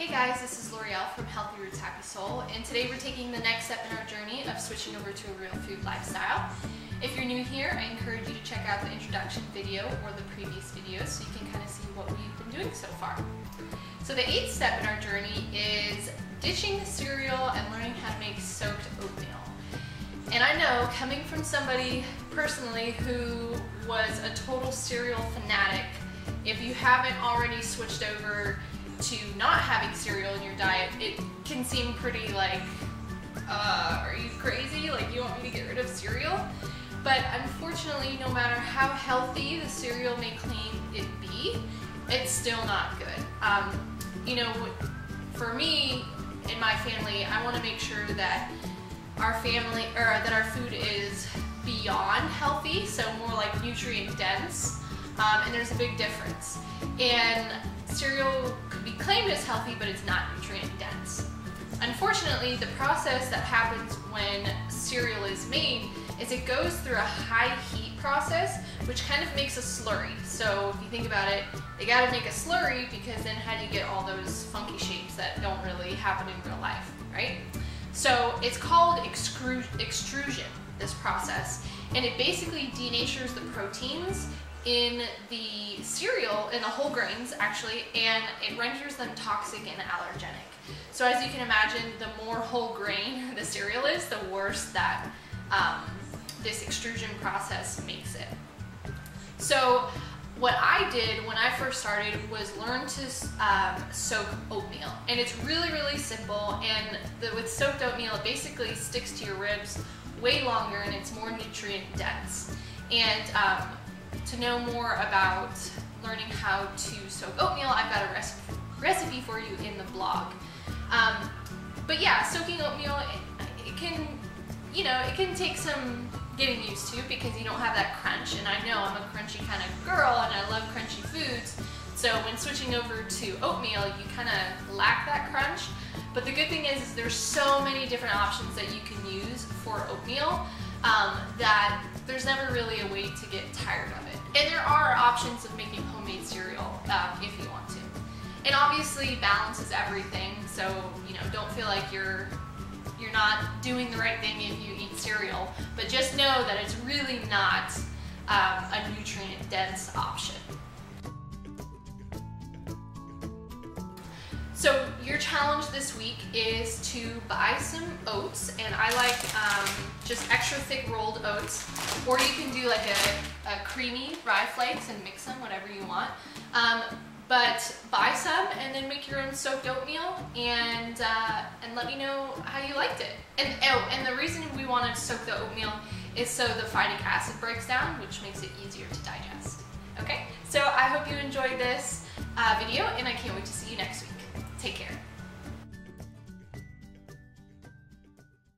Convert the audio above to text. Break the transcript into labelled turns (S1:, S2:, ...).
S1: Hey guys, this is L'Oreal from Healthy Roots Happy Soul, and today we're taking the next step in our journey of switching over to a real food lifestyle. If you're new here, I encourage you to check out the introduction video or the previous videos so you can kind of see what we've been doing so far. So the 8th step in our journey is ditching the cereal and learning how to make soaked oatmeal. And I know, coming from somebody personally who was a total cereal fanatic, if you haven't already switched over to not having cereal in your diet, it can seem pretty like, are you crazy? Like, you want me to get rid of cereal? But unfortunately, no matter how healthy the cereal may claim it be, it's still not good. You know, for me and my family, I want to make sure that our food is beyond healthy, so more like nutrient dense, and there's a big difference. And cereal could be claimed as healthy, but it's not nutrient dense. Unfortunately, the process that happens when cereal is made is it goes through a high heat process, which kind of makes a slurry. So if you think about it, they gotta make a slurry because then how do you get all those funky shapes that don't really happen in real life, right? So it's called extrusion, this process, and it basically denatures the proteins in the cereal, in the whole grains actually, and it renders them toxic and allergenic. So as you can imagine, the more whole grain the cereal is, the worse that this extrusion process makes it. So what I did when I first started was learn to soak oatmeal, and it's really, really simple. And with soaked oatmeal, it basically sticks to your ribs way longer, and it's more nutrient dense. And to know more about learning how to soak oatmeal, I've got a recipe for you in the blog. But yeah, soaking oatmeal, it can take some getting used to because you don't have that crunch, and I know I'm a crunchy kind of girl and I love crunchy foods, so when switching over to oatmeal you kind of lack that crunch. But the good thing is there's so many different options that you can use for oatmeal that there's never really a way to get tired of it. And there are options of making homemade cereal if you want to. And obviously balance is everything, so don't feel like you're not doing the right thing if you eat cereal, but just know that it's really not a nutrient-dense option. So your challenge this week is to buy some oats, and I like just extra thick rolled oats, or you can do like a creamy rye flakes and mix them, whatever you want. But buy some and then make your own soaked oatmeal, and let me know how you liked it. And the reason we wanted to soak the oatmeal is so the phytic acid breaks down, which makes it easier to digest. Okay, so I hope you enjoyed this video, and I can't wait to see you next time.